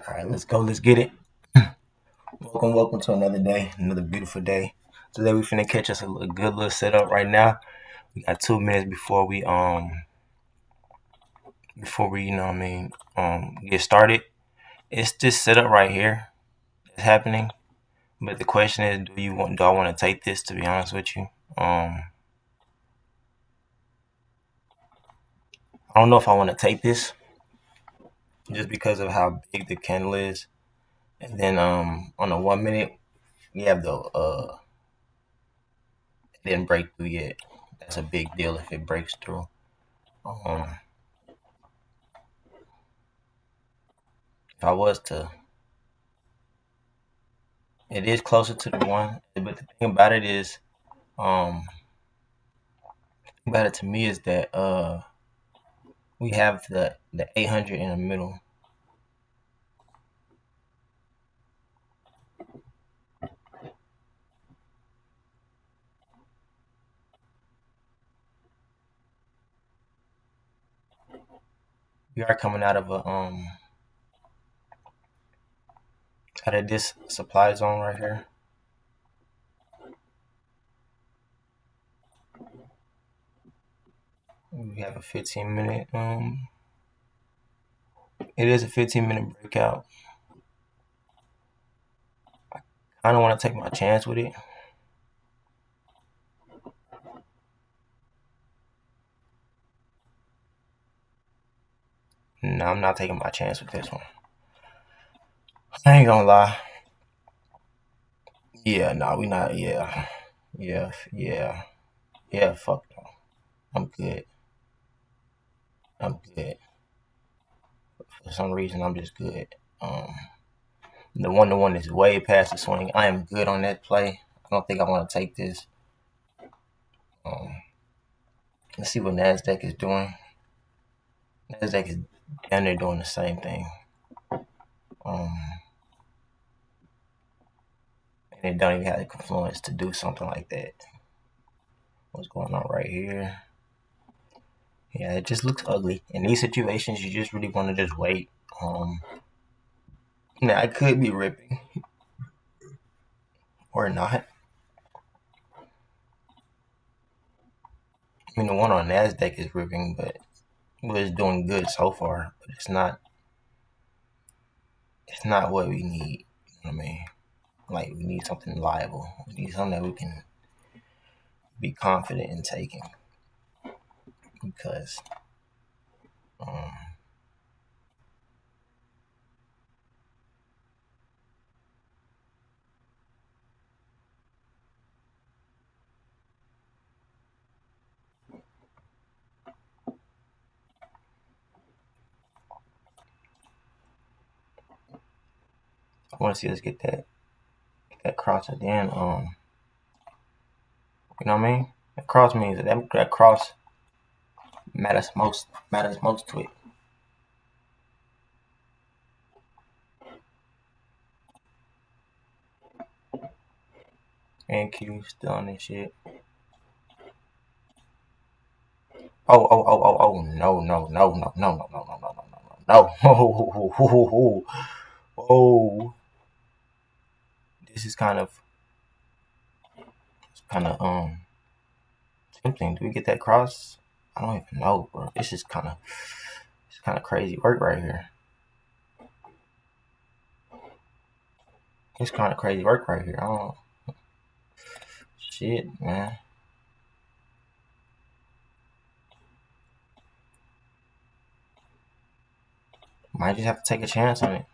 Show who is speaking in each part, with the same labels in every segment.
Speaker 1: All right, let's go. Let's get it. Welcome to another day, another beautiful day. Today we finna catch us a good little setup right now. We got 2 minutes before we get started. It's this setup right here that's happening. But the question is, do I want to take this? To be honest with you, I don't know if I want to take this just because of how big the candle is. And then on the 1 minute we have the it didn't break through yet. That's a big deal if it breaks through. Um, if I was to It is closer to the one, but the thing about it is, um, about it to me is that we have the 800 in the middle. We are coming out of this supply zone right here. We have a 15 minute. It is a 15-minute breakout. I don't want to take my chance with it. No, I'm not taking my chance with this one. I ain't gonna lie. Yeah, no, we not. Yeah. Fuck no. I'm good. I'm good. For some reason, I'm just good. The 1-to-1 is way past the swing. I am good on that play. I don't think I want to take this. Um, let's see what Nasdaq is doing. Nasdaq is down there doing the same thing. Um, and it don't even have the confluence to do something like that. What's going on right here? Yeah, it just looks ugly. In these situations, you just really want to just wait. Now I could be ripping or not. I mean, the one on Nasdaq is ripping, but it's doing good so far. But it's not. It's not what we need. You know what I mean? Like we need something liable. We need something that we can be confident in taking because um, I want to see us get that cross at the end. You know what I mean? That cross means that cross matters most to it. And Q still on this shit. Oh, no. Oh, this is kind of tempting. Do we get that cross? I don't even know, bro. It's kind of crazy work right here. It's kind of crazy work right here. I don't shit, man. Might just have to take a chance on it.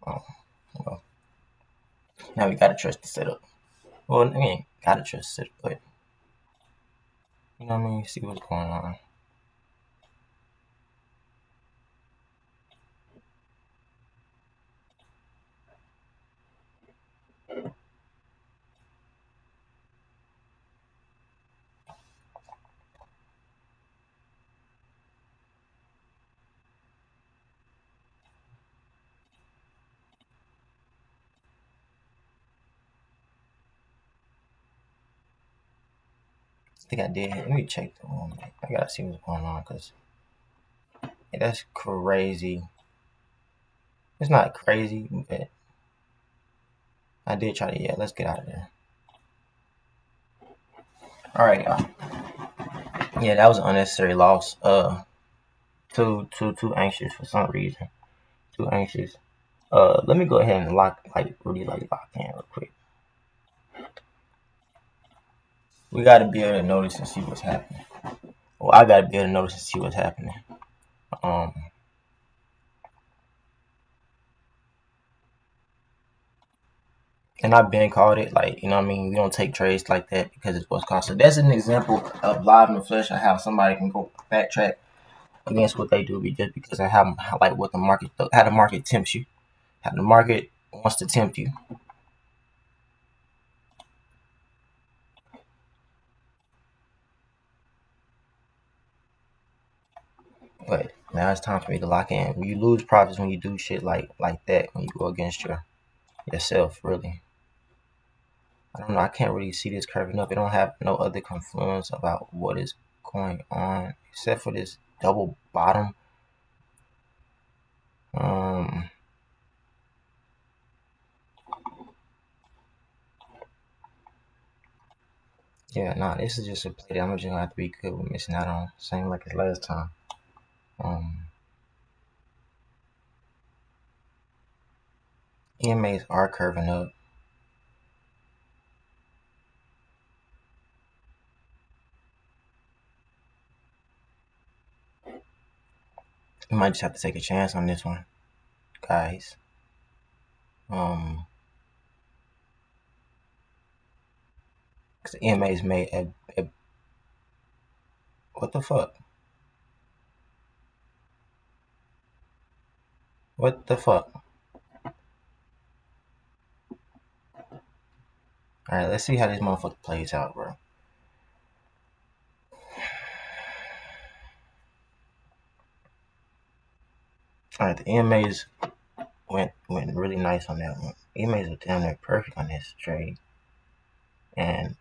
Speaker 1: Oh, well, now we gotta trust the setup. Well, I mean, gotta trust the setup, but you know what I mean. See what's going on. think I did. Let me check the one. I gotta see what's going on, cause yeah, that's crazy. It's not crazy, but I did try to. Yeah, let's get out of there. All right, y'all. Yeah, that was an unnecessary loss. Too anxious for some reason. Too anxious. Let me go ahead and really lock in real quick. We gotta be able to notice and see what's happening. Well, I gotta be able to notice and see what's happening. Um, and I've been called it, like, you know what I mean? We don't take trades like that because it's what's called. So that's an example of live in the flesh of how somebody can go backtrack against what they do just because of how like what the market, how the market tempts you, how the market wants to tempt you. But now it's time for me to lock in. When you lose profits, when you do shit like that, when you go against yourself, really. I don't know. I can't really see this curving up. It don't have no other confluence about what is going on except for this double bottom. Um, yeah, nah. This is just a play that I'm just gonna have to be good with missing out on. Same like as last time. EMAs are curving up. You might just have to take a chance on this one, guys. Because the EMAs made a what the fuck? What the fuck? Alright, let's see how this motherfucker plays out, bro. Alright, the EMAs went really nice on that one. EMAs are down there perfect on this trade. And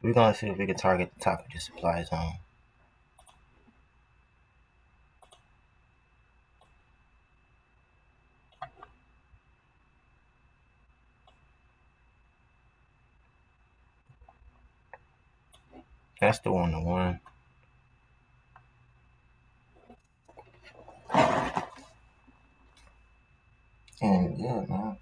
Speaker 1: we're gonna see if we can target the top of the supply zone. That's the 1-to-1. And yeah, man.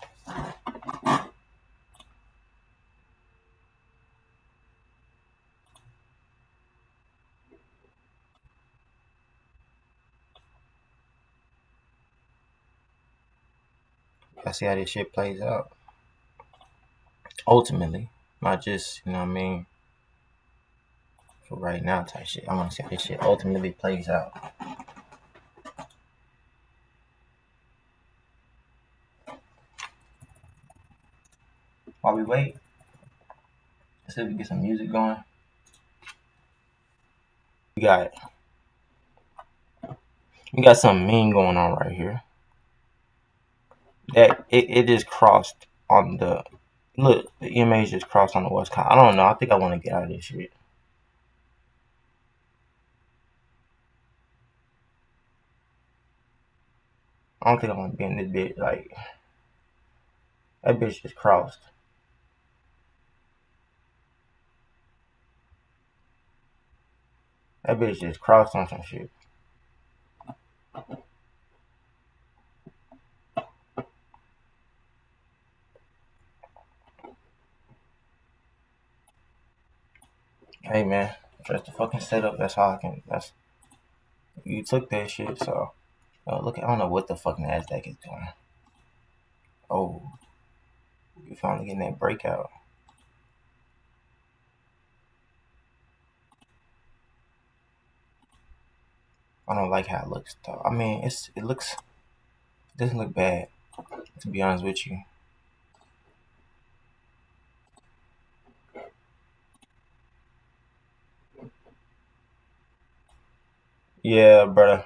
Speaker 1: I see how this shit plays out. Ultimately, not just, you know what I mean, for right now type shit. I wanna see how this shit ultimately plays out. While we wait, let's see if we get some music going. We got something mean going on right here. That it just crossed on the look. The EMA just crossed on the West Coast. I don't know. I think I want to get out of this shit. I don't think I want to be in this bitch. Like that bitch just crossed. That bitch just crossed on some shit. Hey man, trust the fucking setup. That's all I can. That's you took that shit. So look, I don't know what the fuck Nasdaq is doing. Oh, we finally getting that breakout. I don't like how it looks though. I mean, it doesn't look bad, to be honest with you. Yeah, brother.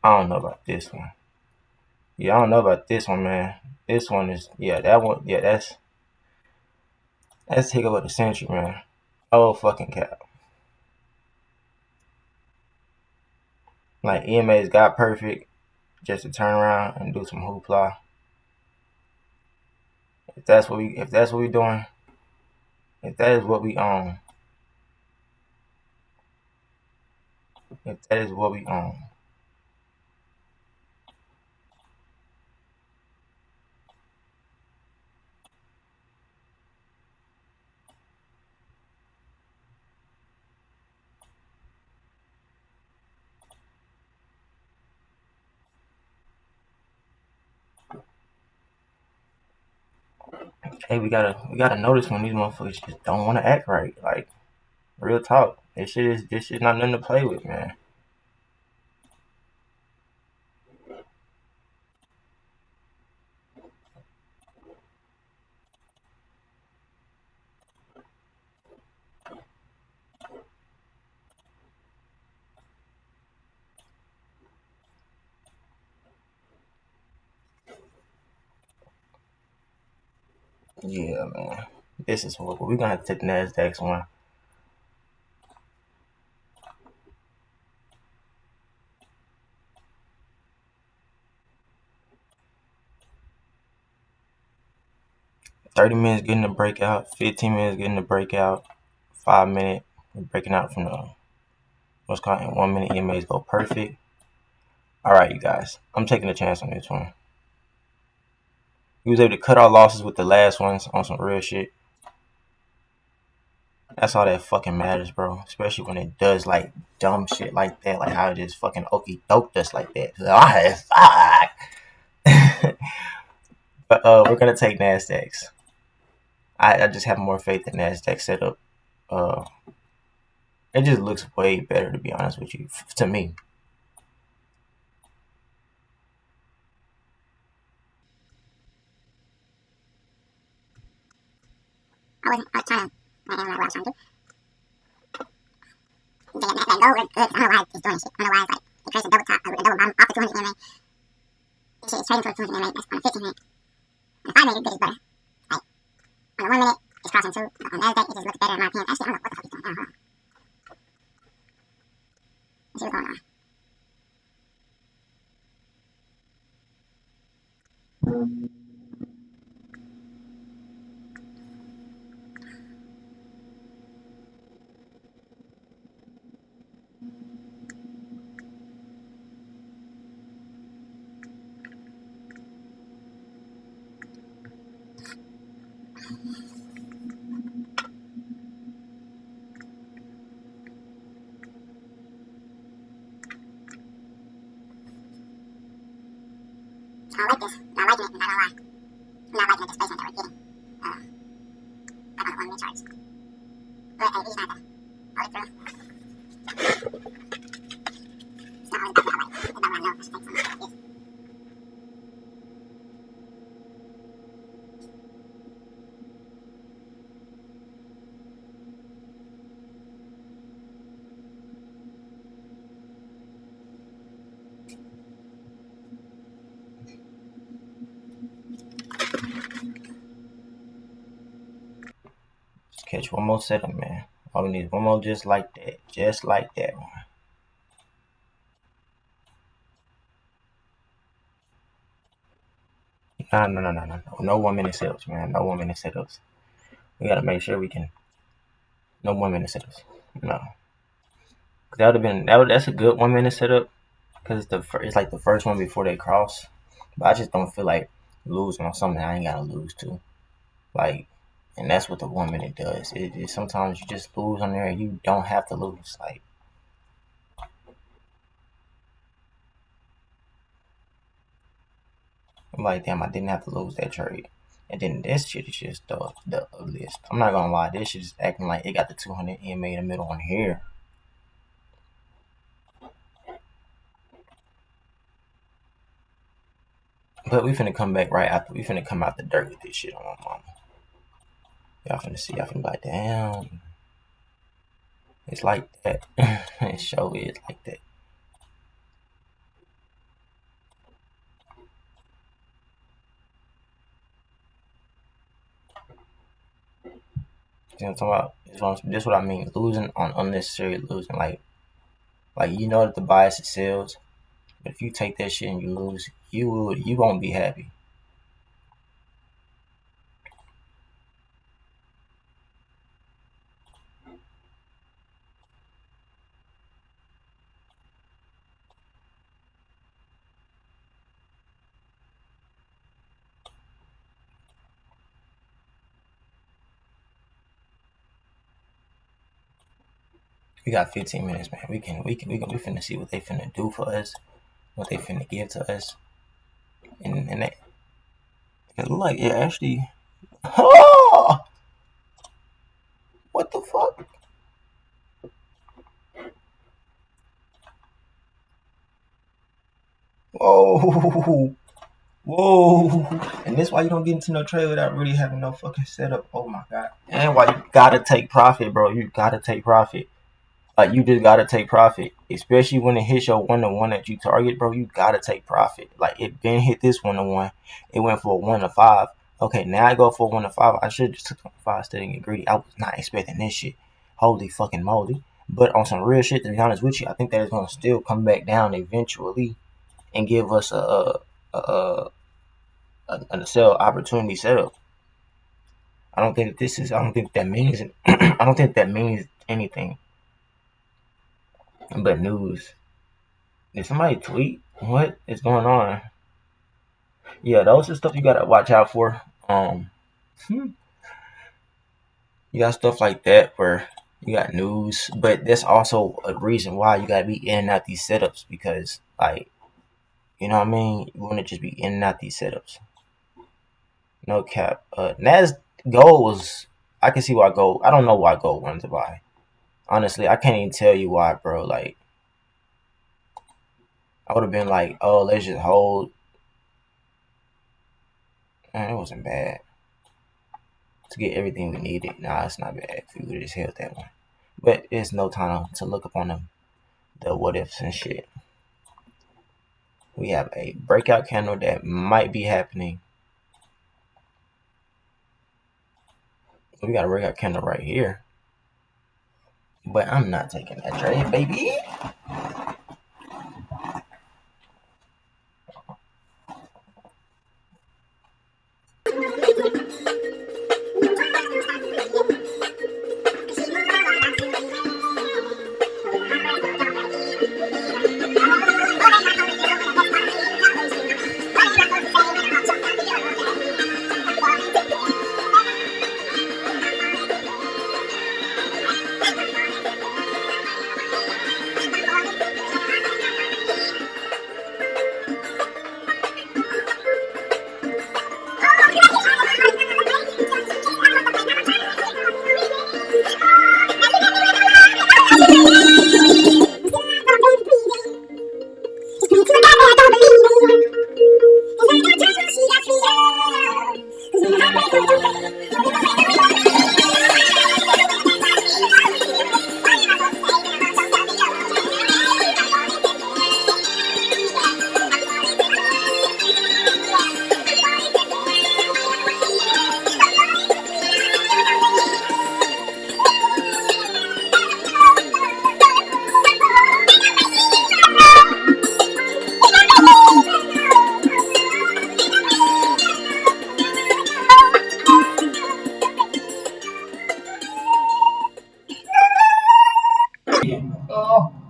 Speaker 1: I don't know about this one. Yeah, I don't know about this one, man. This one is, yeah, that one, yeah, That's the hiccup of the century, man. Oh fucking cap. Like EMA's got perfect just to turn around and do some hoopla. If that's what we doing, if that is what we own, if that is what we own. Hey, we gotta notice when these motherfuckers just don't want to act right. Like real talk, this shit not nothing to play with, man. Yeah, man. This is horrible. We're gonna have to take the Nasdaq's one. 30 minutes getting the breakout, 15 minutes getting the breakout, 5 minute breaking out from the what's called in 1 minute EMAs go perfect. Alright, you guys. I'm taking a chance on this one. We was able to cut our losses with the last ones on some real shit. That's all that fucking matters, bro. Especially when it does like dumb shit like that, like how it just fucking okey doked us like that. Fuck. But we're gonna take Nasdaq's. I just have more faith in Nasdaq setup. Uh, it just looks way better, to be honest with you, to me. I was trying to, I don't know what I was trying to do. That goal looked good. I don't know why it's doing shit. I don't know why it's like, it creates a double top, a double bottom off the 200 EMA. This shit is trading towards 200 EMA. That's on the 15 minute. On the 5 minute, it's better. Like, on the 1 minute, it's crossing 2. But on Nasdaq, it just looks better in my opinion. Actually, I don't know what the fuck it's doing. Hold on. Let's see what's going on. I don't like this. I'm not liking it. I'm not gonna lie. I'm not liking the displacement that we're getting. Like on the 1 minute charts. But hey, we just have to hold it through. It's not really about what I like. It's about what I know. I should take something like this. Just catch one more setup, man. All we need is one more just like that. Just like that one. No. No 1 minute setups, man. No 1 minute setups. We gotta make sure we can. No 1 minute setups. No. That would have been that's a good 1 minute setup because it's like the first one before they cross. But I just don't feel like losing on something I ain't gotta lose to. Like, and that's what the 1 minute does. It sometimes you just lose on there and you don't have to lose. Like, I'm like, damn, I didn't have to lose that trade. And then this shit is just the ugliest. I'm not gonna lie, this shit is acting like it got the 200 EMA in the middle on here. But we finna come back right after. We finna come out the dirt with this shit on my mama. Y'all finna see. Y'all finna be like, damn. It's like that. It show is like that. See what I'm talking about? This is what I mean. Losing on unnecessary losing. Like you know that the bias is sales, but if you take that shit and you lose, you won't be happy. We got 15 minutes, man. We finna see what they finna do for us, what they finna give to us, and they, it look like it actually. Oh, what the fuck? Whoa, whoa! And this why you don't get into no trade without really having no fucking setup. Oh my god! And why you gotta take profit, bro? You gotta take profit. Like you just gotta take profit, especially when it hits your 1-to-1 that you target, bro. You gotta take profit. Like it been hit this 1-to-1, it went for a 1-to-5. Okay, now I go for a 1-to-5. I should just took 5 instead of getting greedy. I was not expecting this shit. Holy fucking moly! But on some real shit, to be honest with you, I think that it's gonna still come back down eventually and give us a sell opportunity setup. I don't think this is. I don't think that means. I don't think that means anything but news. Did somebody tweet? What is going on? Yeah, those are stuff you gotta watch out for. You got stuff like that where you got news, but that's also a reason why you gotta be in and out these setups because, like, you know what I mean? You wanna just be in and out these setups. No cap. Nas gold was. I can see why gold. I don't know why gold wanted to buy. Honestly, I can't even tell you why, bro. Like, I would have been like, oh, let's just hold. Man, it wasn't bad. To get everything we needed. Nah, it's not bad if we would have just held that one. But it's no time to look up on the what ifs and shit. We have a breakout candle that might be happening. We got a breakout candle right here. But I'm not taking that trade, baby.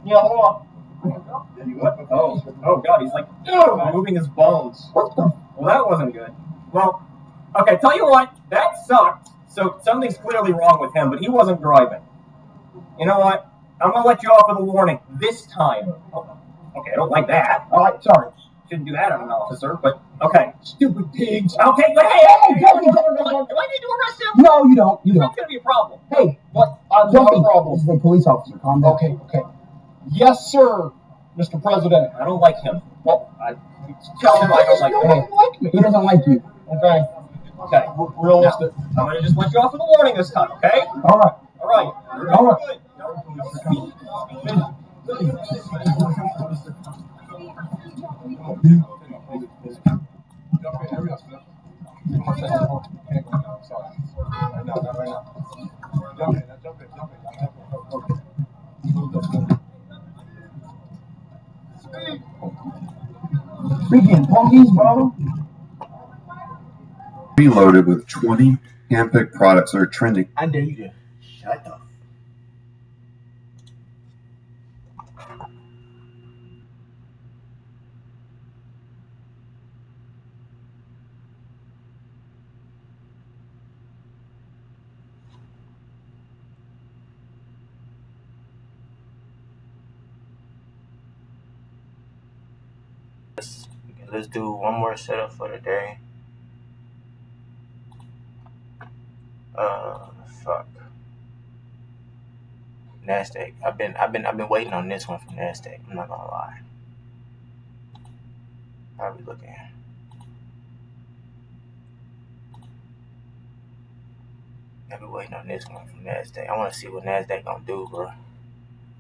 Speaker 2: Yeah, hold on. Oh God, he's like moving his bones. Well, that wasn't good. Well, okay, tell you what, that sucked. So something's clearly wrong with him, but he wasn't driving. You know what? I'm gonna let you off with a warning this time. Okay, I don't like that. All right, sorry. Shouldn't do that on an officer, but okay. Stupid pigs. Okay, but hey, do I need to arrest him? No, you don't. That's gonna be a problem. Hey, what? I'm not a problem. This is a police officer. Calm down. Okay. Yes, sir, Mr. President. I don't like him. Well, tell him I don't like him. He doesn't like me. He doesn't like you. Okay. Realistic. I'm gonna just let you off with a warning this time. Okay? All right. Freaking punkies, bro.
Speaker 3: Reloaded with 20 handpicked products that are trending.
Speaker 1: I dare you to shut up. Let's do one more setup for the day. Fuck. Nasdaq. I've been waiting on this one from Nasdaq. I'm not gonna lie. How we looking? I've been waiting on this one from Nasdaq. I want to see what Nasdaq gonna do, bro.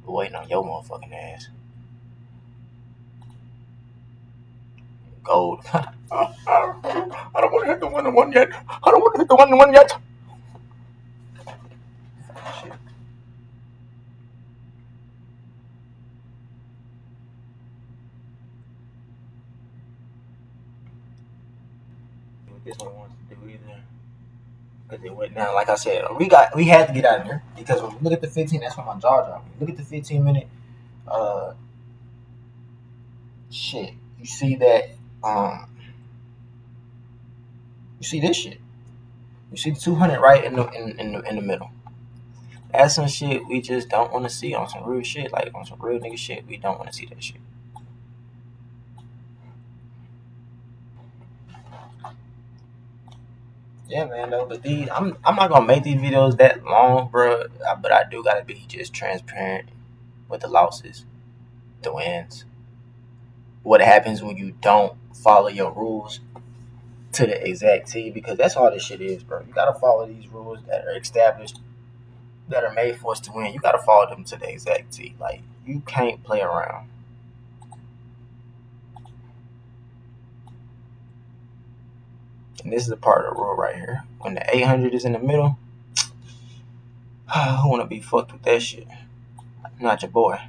Speaker 1: We're waiting on your motherfucking ass. Gold. I don't want to hit the 1-1 yet. I don't want to hit the 1-1 yet. Shit. This one wants to do either. Because it went down. Like I said, we had to get out of there. Because when we look at the 15, that's when my jaw dropped. Look at the 15-minute. Shit. You see that? You see this shit. You see the 200 right in the middle. That's some shit we just don't want to see on some real shit. Like on some real nigga shit, we don't want to see that shit. Yeah, man, though. But I'm not gonna make these videos that long, bro. But I do gotta be just transparent with the losses, the wins, what happens when you don't follow your rules to the exact T. Because that's all this shit is, bro. You gotta follow these rules that are established, that are made for us to win. You gotta follow them to the exact T. Like you can't play around. And this is a part of the rule right here. When the 800 is in the middle, who want to be fucked with that shit? Not your boy.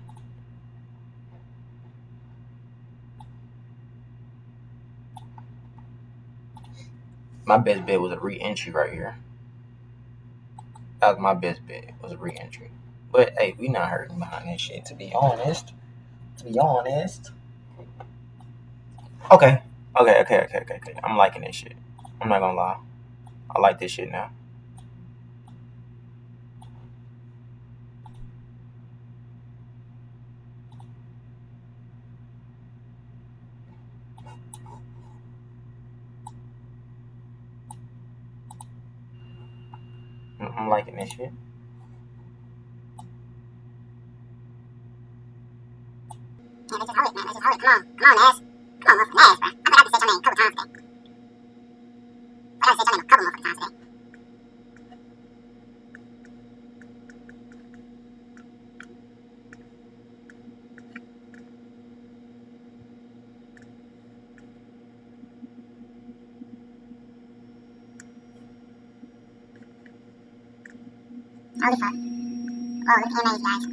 Speaker 1: My best bet was a re-entry right here. That was my best bet, was a re-entry. But hey, we not hurting behind that shit, to be honest. Okay. I'm liking this shit. I'm not gonna lie. I like this shit now. I'm liking this shit.
Speaker 4: Yeah, let's just hold it, man. Let's just hold it. Come on, Naz. Come on, Naz, bro. I forgot to say your name a couple times today. I gotta say your name a couple more times today. Holy fuck. Whoa, look at the AMAs, guys.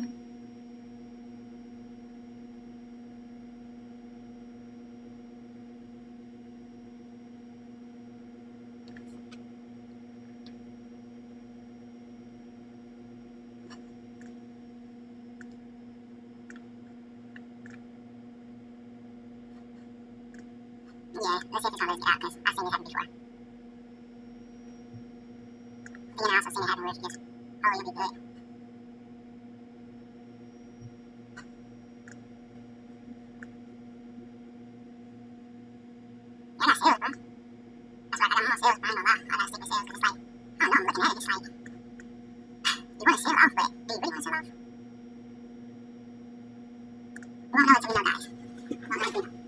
Speaker 4: Yeah, let's see if it's on those out, because I've seen this happen before. I think I've also seen it happen where if you just, oh, you'll be good. I got sales, bro. That's right, I got more sales, bro. I ain't gonna lie. I got stupid sales, because it's like, I don't know, I'm looking at it, it's like, you want to sell off, but do you really want to sell off? We won't know until we know, guys. We won't know until we know.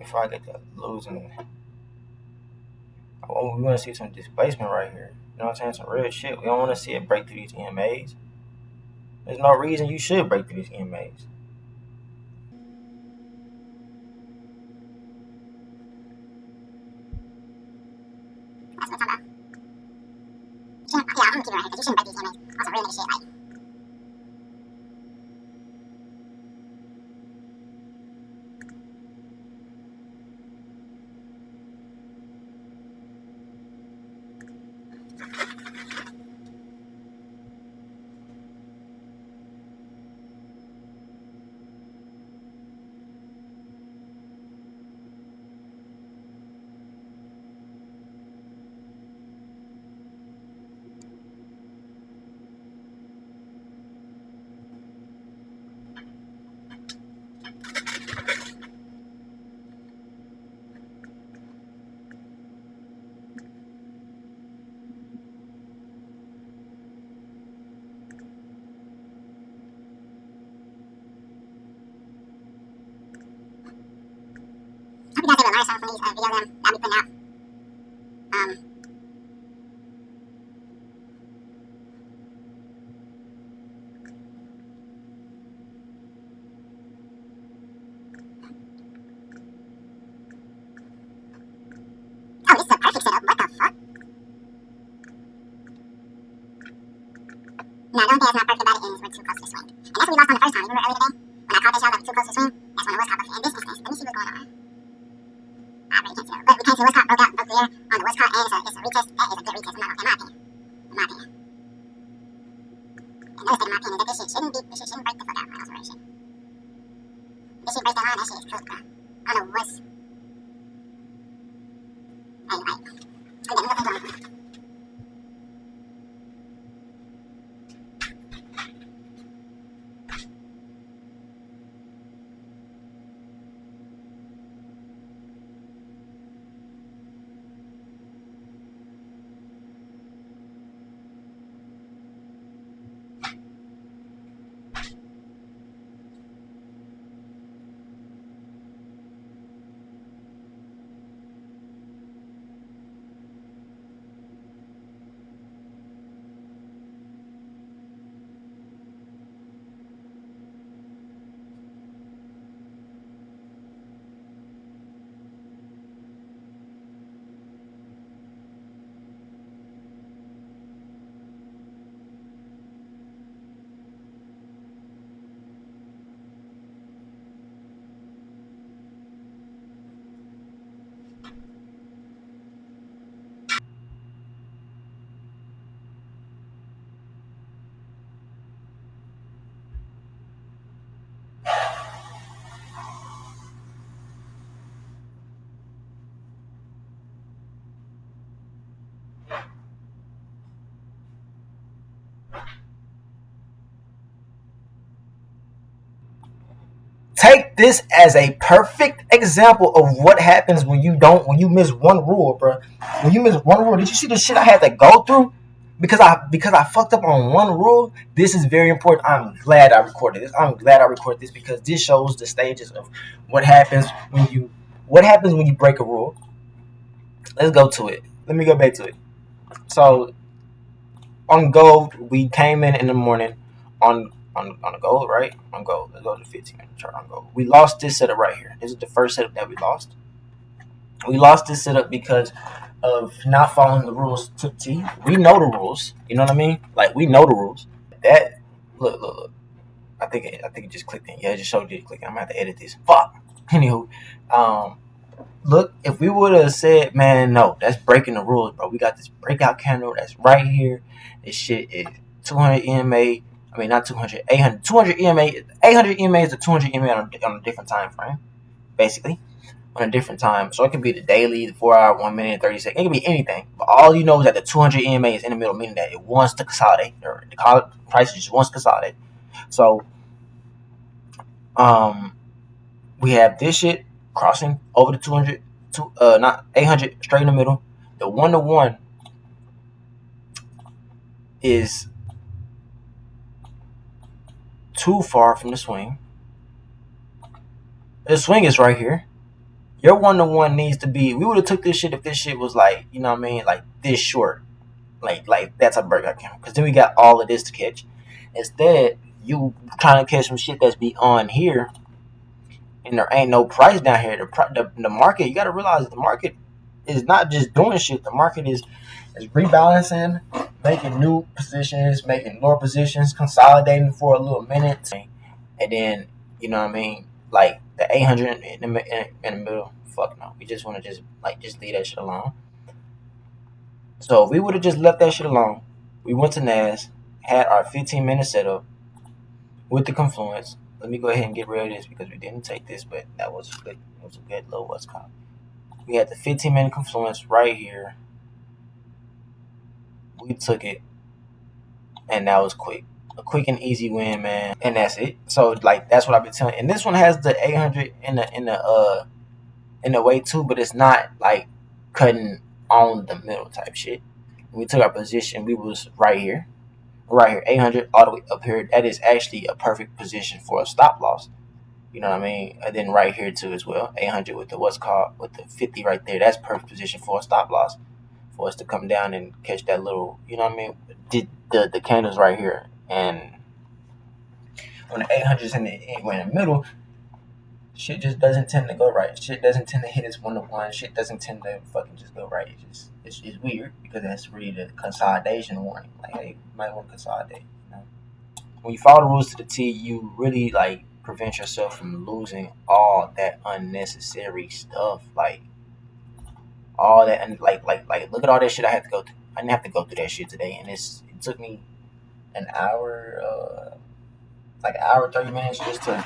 Speaker 1: before I get to losing. We want to see some displacement right here. You know what I'm saying? Some real shit. We don't want to see it break through these EMAs. There's no reason you should break through these EMAs.
Speaker 4: That's what I'm talking about. Yeah, I'm gonna keep it right here because you shouldn't break these EMAs. Also, real nigga shit, like. Hope you guys have a nice time from these videos I'll be putting out. Oh, this is a perfect setup. What the fuck? No, the only thing that's not perfect about it is we're too close to swing. And that's what we lost on the first time. Remember earlier today? When I called that shot that we're too close to swing? That's when it was caught. In this instance, let me see what's going on. I really can't tell. But we can't see what's caught, broke out, broke clear on the what's caught, and it's a retest. That is a good retest, in my opinion. In my opinion. Another thing, in my opinion, is that this shit shouldn't break the fuck out. That's right, shit. This shit breaks that line, that shit is cooked, bro. I don't know what's. Hey, like. Look at that, look at that.
Speaker 1: Take this as a perfect example of what happens when you miss one rule, bro. When you miss one rule, did you see the shit I had to go through because I fucked up on one rule? This is very important. I'm glad I recorded this because this shows the stages of what happens when you break a rule. Let's go to it. Let me go back to it. So on gold, we came in the morning on gold, right? On gold. Let's go to the 15-minute chart on gold. We lost this setup right here. This is the first setup that we lost. We lost this setup because of not following the rules to T. We know the rules. You know what I mean? Like, we know the rules. That look. I think it just clicked in. Yeah, it just showed you clicking. I'm gonna have to edit this. Fuck. Anywho, look, if we would have said, man, no, that's breaking the rules, bro. We got this breakout candle that's right here. This shit is 200 EMA. I mean, not 200, 800, 200 EMA. 800 EMA is a 200 EMA on a different time frame, basically, on a different time. So it can be the daily, the 4 hour, 1 minute, 30 seconds. It can be anything. But all you know is that the 200 EMA is in the middle, meaning that it wants to consolidate, or the price just wants to consolidate. So, we have this shit crossing over the 200, not 800, straight in the middle. The 1-to-1 is too far from the swing. The swing is right here. Your 1-to-1 needs to be. We would have took this shit if this shit was like, you know what I mean, like this short, like that's a breakout candle. Because then we got all of this to catch. Instead, you trying to catch some shit that's beyond here, and there ain't no price down here. The market, you got to realize the market is not just doing shit. The market is rebalancing, making new positions, making lower positions, consolidating for a little minute, and then you know what I mean, like the 800 in the middle. Fuck no, we just want to just leave that shit alone. So if we would have just left that shit alone, we went to NAS, had our 15-minute setup with the confluence. Let me go ahead and get rid of this because we didn't take this, but that was good. It was a good little what's called. We had the 15-minute confluence right here. We took it, and that was quick. A quick and easy win, man. And that's it. So like that's what I've been telling. And this one has the 800 in the way too, but it's not like cutting on the middle type shit. When we took our position, we was right here, 800 all the way up here. That is actually a perfect position for a stop loss. You know what I mean? And then right here too as well, 800 with the with the 50 right there. That's perfect position for a stop loss, for us to come down and catch that little, you know what I mean? The candles right here, and when the 800's in the middle, shit just doesn't tend to go right. Shit doesn't tend to hit its 1-to-1. Shit doesn't tend to fucking just go right. It's weird because that's really the consolidation warning. Like, hey, you might want to consolidate. You know? When you follow the rules to the T, you really like prevent yourself from losing all that unnecessary stuff. Like all that, and like look at all that shit I had to go through. I didn't have to go through that shit today, and it took me an hour, like an hour 30 minutes just to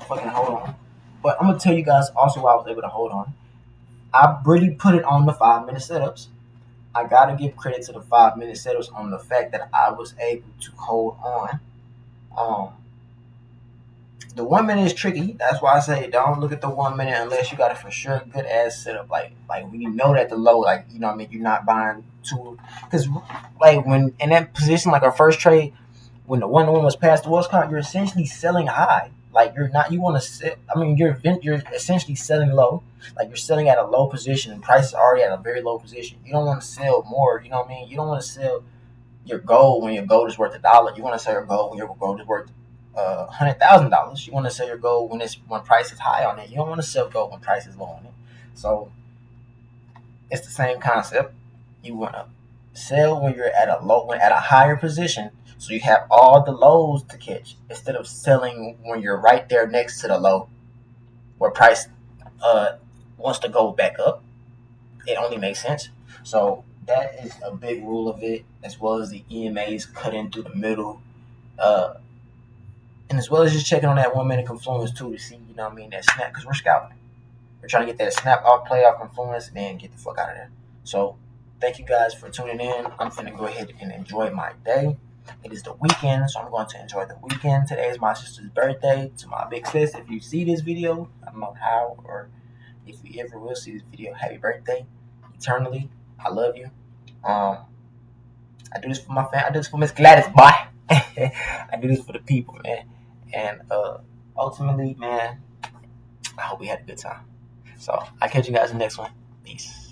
Speaker 1: fucking hold on. But I'm gonna tell you guys also why I was able to hold on. I really put it on the 5-minute setups. I gotta give credit to the 5-minute setups on the fact that I was able to hold on. The 1 minute is tricky. That's why I say don't look at the 1 minute unless you got a for sure good ass setup. Like when you know that the low, like you know what I mean, you're not buying too, because like when in that position, like our first trade, when the 1-to-1 was past the West Coast, you're essentially selling high. Like you're not, you want to sell. I mean, you're essentially selling low. Like you're selling at a low position, and price is already at a very low position. You don't want to sell more. You know what I mean? You don't want to sell your gold when your gold is worth $1. You want to sell your gold when your gold is worth $100,000. You want to sell your gold when price is high on it. You don't want to sell gold when price is low on it. So it's the same concept. You want to sell when you're at at a higher position, so you have all the lows to catch, instead of selling when you're right there next to the low, where price wants to go back up. It only makes sense. So that is a big rule of it, as well as the EMAs cutting through the middle. And as well as just checking on that 1 minute confluence too to see, you know what I mean, that snap, because we're scouting. We're trying to get that snap off, play off confluence, and then get the fuck out of there. So thank you guys for tuning in. I'm finna go ahead and enjoy my day. It is the weekend, so I'm going to enjoy the weekend. Today is my sister's birthday. To my big sis, if you see this video, I don't know how or if you ever will see this video, happy birthday eternally. I love you. I do this for my family. I do this for Miss Gladys, boy. I do this for the people, man. And ultimately, man, I hope we had a good time. So I'll catch you guys in the next one. Peace.